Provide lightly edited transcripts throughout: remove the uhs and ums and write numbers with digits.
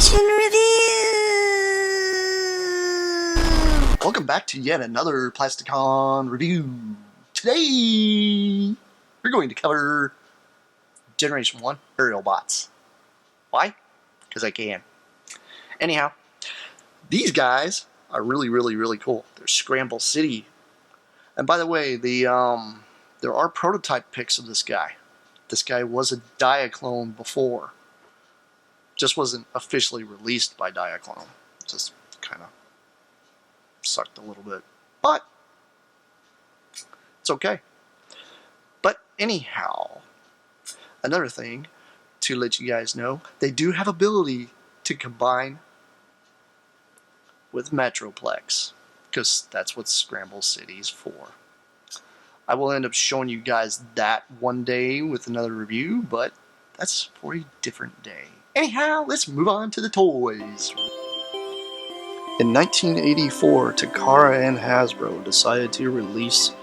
Action Review! Welcome back to yet another Plasticon review. Today, we're going to cover Generation 1 aerial bots. Why? Because I can. Anyhow, these guys are really cool. They're Scramble City. And by the way, there are prototype pics of this guy. This guy was a Diaclone before. Just wasn't officially released by Diaclone. Just kind of sucked a little bit. But it's okay. But anyhow, another thing to let you guys know, they do have ability to combine with Metroplex, because that's what Scramble City is for. I will end up showing you guys that one day with another review, but that's for a different day. Anyhow, let's move on to the toys. In 1984, Takara and Hasbro decided to release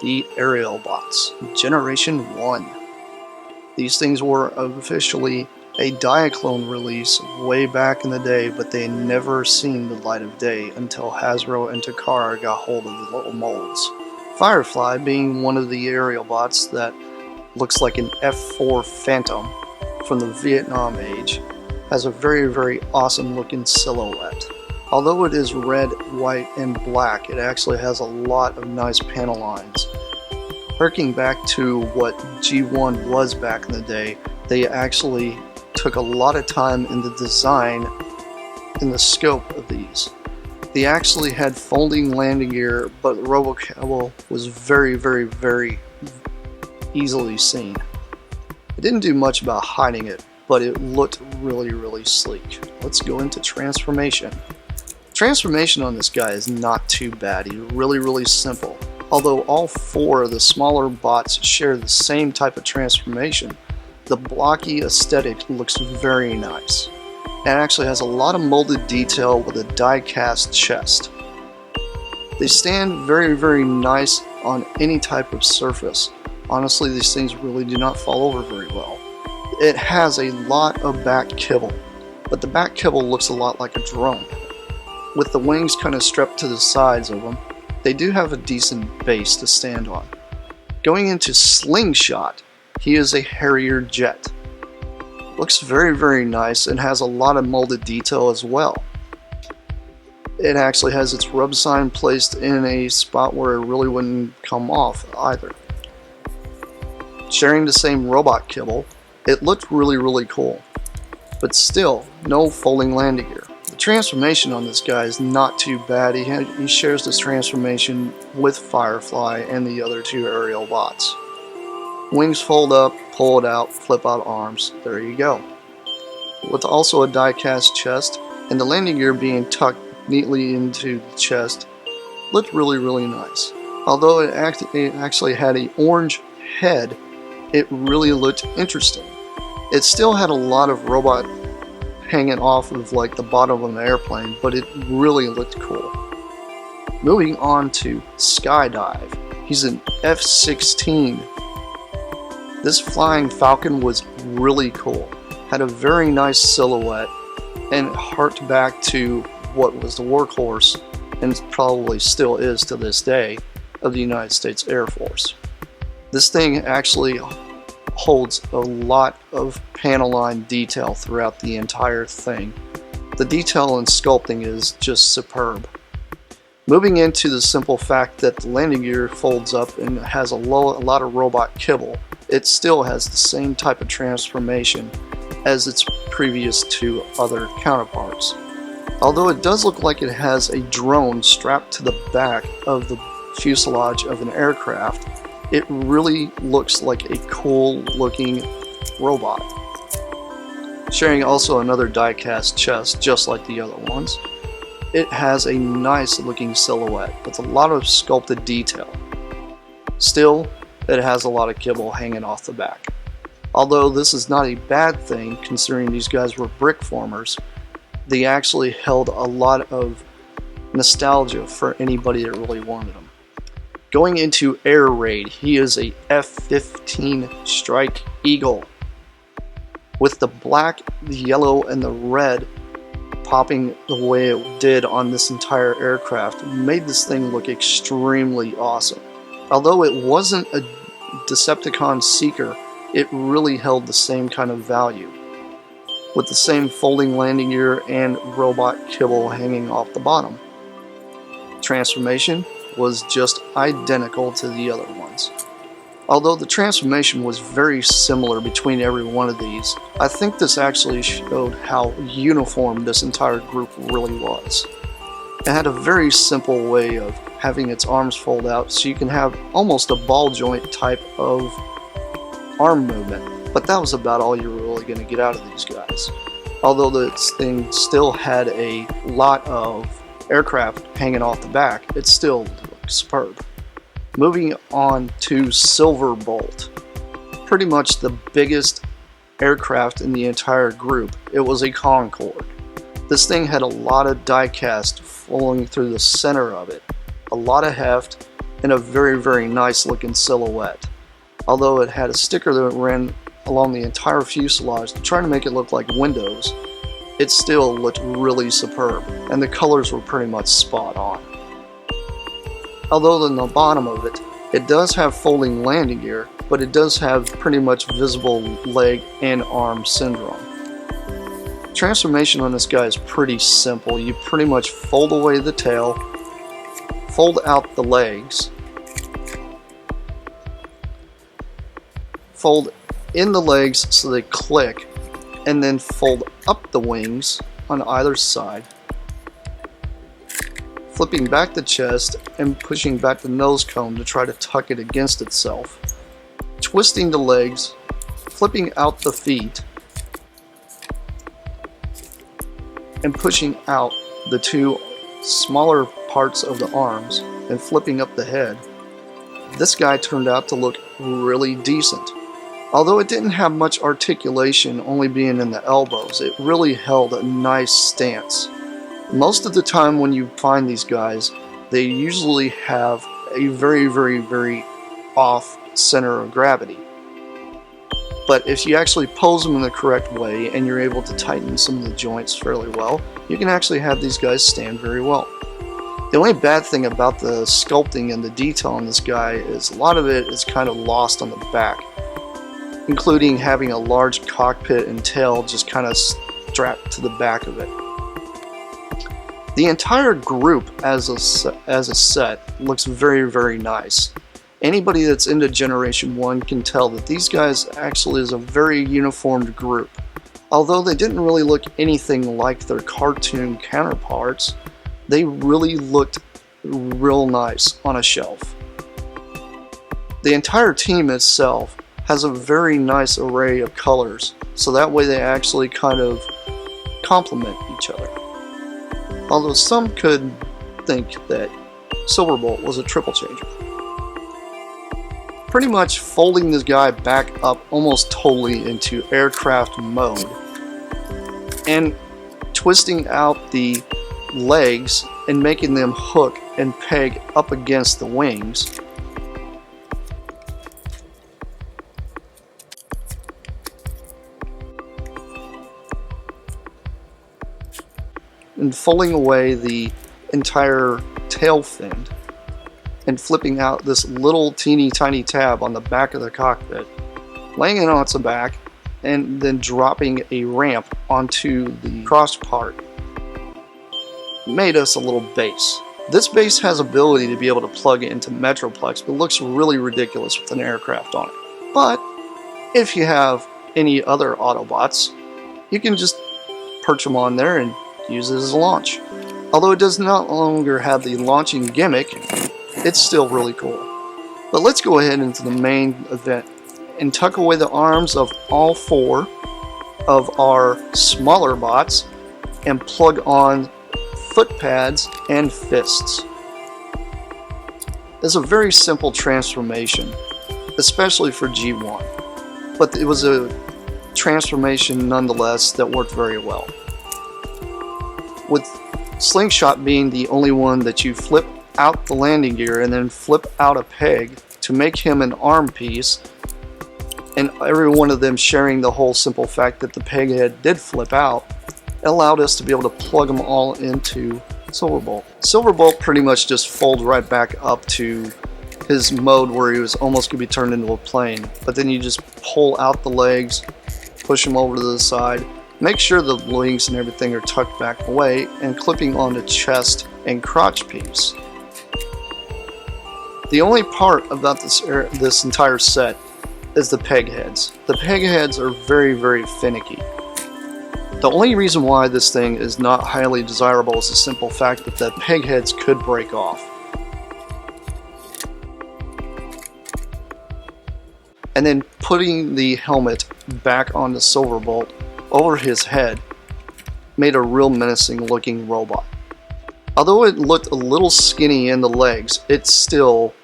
the aerial bots, Generation 1. These things were officially a Diaclone release way back in the day, but they never seen the light of day until Hasbro and Takara got hold of the little molds. Firefly being one of the aerial bots that looks like an F4 Phantom from the Vietnam age, has a very awesome looking silhouette. Although it is red, white, and black, it actually has a lot of nice panel lines. Harking back to what G1 was back in the day, they actually took a lot of time in the design and the scope of these. They actually had folding landing gear, but the RoboCable was very easily seen. It didn't do much about hiding it, but it looked really sleek. Let's go into transformation. Transformation on this guy is not too bad. He's really simple. Although all four of the smaller bots share the same type of transformation, the blocky aesthetic looks very nice. It actually has a lot of molded detail with a die-cast chest. They stand very nice on any type of surface. Honestly, these things really do not fall over very well. It has a lot of back kibble, but the back kibble looks a lot like a drone. With the wings kind of strapped to the sides of them, they do have a decent base to stand on. Going into Slingshot, he is a Harrier jet. Looks very nice and has a lot of molded detail as well. It actually has its rub sign placed in a spot where it really wouldn't come off either. Sharing the same robot kibble, it looked really cool, but still no folding landing gear. The transformation on this guy is not too bad. He shares this transformation with Firefly and the other two aerial bots. Wings fold up, pull it out, flip out arms, there you go. With also a die-cast chest, and the landing gear being tucked neatly into the chest, looked really nice. Although it actually had an orange head, it really looked interesting. It still had a lot of robot hanging off of like the bottom of an airplane, but it really looked cool. Moving on to Skydive. He's an F-16. This flying falcon was really cool. Had a very nice silhouette and harked back to what was the workhorse, and probably still is to this day, of the United States Air Force. This thing actually holds a lot of panel line detail throughout the entire thing. The detail and sculpting is just superb. Moving into the simple fact that the landing gear folds up and has a lot of robot kibble, it still has the same type of transformation as its previous two other counterparts. Although it does look like it has a drone strapped to the back of the fuselage of an aircraft, it really looks like a cool looking robot. Sharing also another die-cast chest just like the other ones, it has a nice looking silhouette with a lot of sculpted detail. Still, it has a lot of kibble hanging off the back. Although this is not a bad thing considering these guys were brick formers, they actually held a lot of nostalgia for anybody that really wanted them. Going into Air Raid, he is a F-15 Strike Eagle. With the black, the yellow, and the red popping the way it did on this entire aircraft made this thing look extremely awesome. Although it wasn't a Decepticon Seeker, it really held the same kind of value, with the same folding landing gear and robot kibble hanging off the bottom. Transformation was just identical to the other ones. Although the transformation was very similar between every one of these, I think this actually showed how uniform this entire group really was. It had a very simple way of having its arms fold out, so you can have almost a ball joint type of arm movement, but that was about all you were really going to get out of these guys. Although this thing still had a lot of aircraft hanging off the back, it still looked superb. Moving on to Silverbolt, pretty much the biggest aircraft in the entire group. It was a Concorde. This thing had a lot of die-cast flowing through the center of it, a lot of heft, and a very nice looking silhouette. Although it had a sticker that ran along the entire fuselage to try to make it look like windows, it still looked really superb, and the colors were pretty much spot on. Although on the bottom of it, it does have folding landing gear, but it does have pretty much visible leg and arm syndrome. Transformation on this guy is pretty simple. You pretty much fold away the tail, fold out the legs, fold in the legs so they click, and then fold up the wings on either side, flipping back the chest and pushing back the nose cone to try to tuck it against itself, twisting the legs, flipping out the feet, and pushing out the two smaller parts of the arms and flipping up the head. This guy turned out to look really decent. Although it didn't have much articulation, only being in the elbows, it really held a nice stance. Most of the time when you find these guys, they usually have a very off center of gravity. But if you actually pose them in the correct way and you're able to tighten some of the joints fairly well, you can actually have these guys stand very well. The only bad thing about the sculpting and the detail on this guy is a lot of it is kind of lost on the back, including having a large cockpit and tail just kind of strapped to the back of it. The entire group as a set looks very nice. Anybody that's into Generation 1 can tell that these guys actually is a very uniformed group. Although they didn't really look anything like their cartoon counterparts, they really looked real nice on a shelf. The entire team itself has a very nice array of colors, so that way they actually kind of complement each other. Although some could think that Silverbolt was a triple changer. Pretty much folding this guy back up almost totally into aircraft mode and twisting out the legs and making them hook and peg up against the wings. And folding away the entire tail fin and flipping out this little teeny tiny tab on the back of the cockpit, laying it on its back, and then dropping a ramp onto the cross part made us a little base. This base has ability to be able to plug into Metroplex, but looks really ridiculous with an aircraft on it. But if you have any other Autobots, you can just perch them on there and use it as a launch. Although it does not longer have the launching gimmick, it's still really cool. But let's go ahead into the main event and tuck away the arms of all four of our smaller bots and plug on foot pads and fists. It's a very simple transformation, especially for G1, but it was a transformation nonetheless that worked very well. With Slingshot being the only one that you flip out the landing gear and then flip out a peg to make him an arm piece, and every one of them sharing the whole simple fact that the peg head did flip out, it allowed us to be able to plug them all into Silverbolt. Silverbolt pretty much just folds right back up to his mode where he was almost going to be turned into a plane. But then you just pull out the legs, push him over to the side, make sure the wings and everything are tucked back away, and clipping on the chest and crotch piece. The only part about this entire set is the peg heads. The peg heads are very, very finicky. The only reason why this thing is not highly desirable is the simple fact that the peg heads could break off. And then putting the helmet back on the Silverbolt over his head made a real menacing looking robot. Although it looked a little skinny in the legs, it still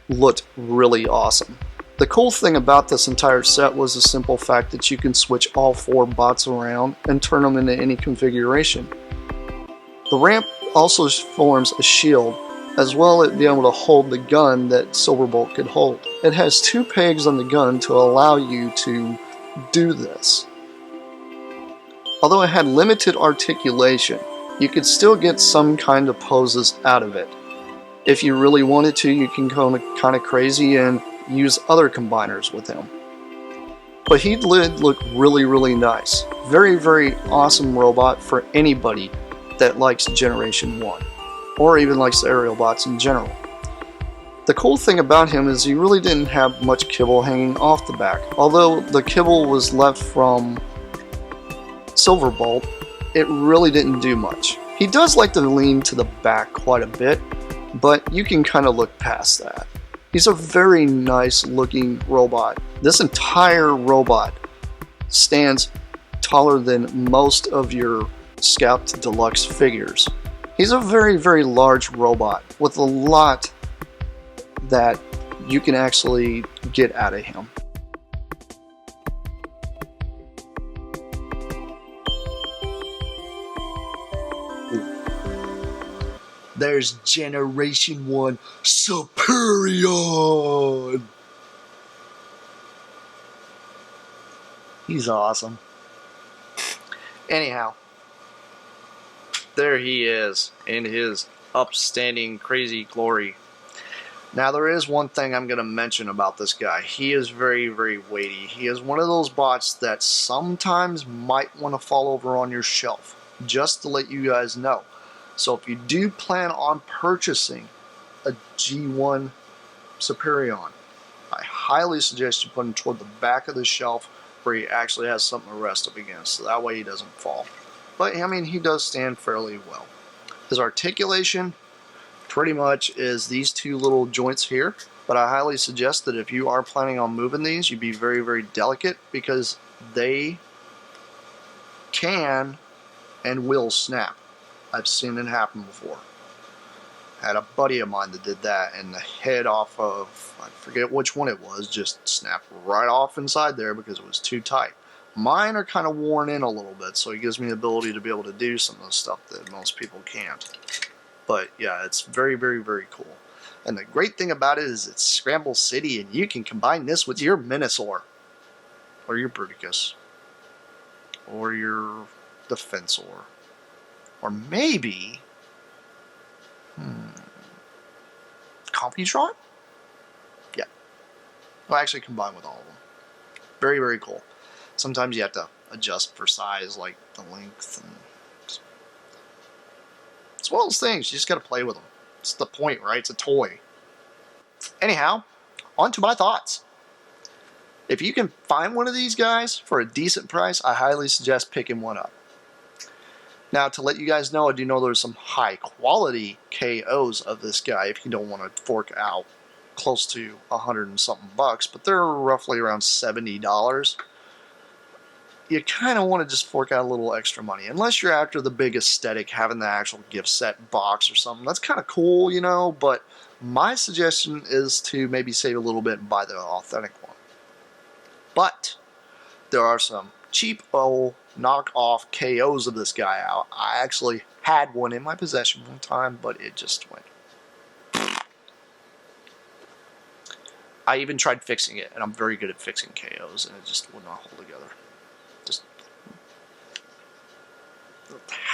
looked really awesome. The cool thing about this entire set was the simple fact that you can switch all 4 bots around and turn them into any configuration. The ramp also forms a shield, as well as being able to hold the gun that Silverbolt could hold. It has 2 pegs on the gun to allow you to do this. Although it had limited articulation, you could still get some kind of poses out of it. If you really wanted to, you can go kind of crazy and use other combiners with him. But he did look really, really nice. Very, very awesome robot for anybody that likes Generation 1, or even likes the aerial bots in general. The cool thing about him is he really didn't have much kibble hanging off the back. Although the kibble was left from Silverbolt, it really didn't do much. He does like to lean to the back quite a bit, but you can kind of look past that. He's a very nice looking robot. This entire robot stands taller than most of your Scout Deluxe figures. He's a very, very large robot with a lot that you can actually get out of him. There's Generation 1 Superion! He's awesome. Anyhow, there he is in his upstanding crazy glory. Now there is one thing I'm going to mention about this guy. He is very, very weighty. He is one of those bots that sometimes might want to fall over on your shelf, just to let you guys know. So if you do plan on purchasing a G1 Superion, I highly suggest you put him toward the back of the shelf where he actually has something to rest up against, so that way he doesn't fall. But I mean, he does stand fairly well. His articulation pretty much is these 2 little joints here, but I highly suggest that if you are planning on moving these, you be very, very delicate, because they can and will snap. I've seen it happen before. I had a buddy of mine that did that, and the head off of, I forget which one it was, just snapped right off inside there because it was too tight. Mine are kind of worn in a little bit, so it gives me the ability to be able to do some of the stuff that most people can't. But yeah, it's very, very, very cool. And the great thing about it is it's Scramble City, and you can combine this with your Minosaur, or your Bruticus, or your Defensor. Or maybe, Computron? Yeah. I'll actually combine with all of them. Very, very cool. Sometimes you have to adjust for size, like the length. And it's one of those things, you just got to play with them. It's the point, right? It's a toy. Anyhow, on to my thoughts. If you can find one of these guys for a decent price, I highly suggest picking one up. Now, to let you guys know, I do know there's some high quality KOs of this guy if you don't want to fork out close to $100 and something bucks, but they're roughly around $70. You kind of want to just fork out a little extra money, unless you're after the big aesthetic, having the actual gift set box or something. That's kind of cool, you know, but my suggestion is to maybe save a little bit and buy the authentic one. But there are some cheap old knockoff KOs of this guy out. I actually had one in my possession one time, but it just went. I even tried fixing it, and I'm very good at fixing KOs, and it just would not hold together. Just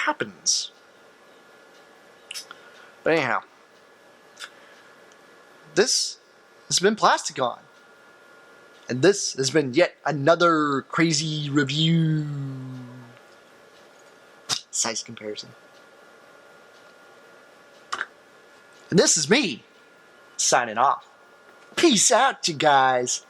happens. But anyhow, this has been Plasticon. And this has been yet another crazy review. Size comparison. And this is me, signing off. Peace out, you guys.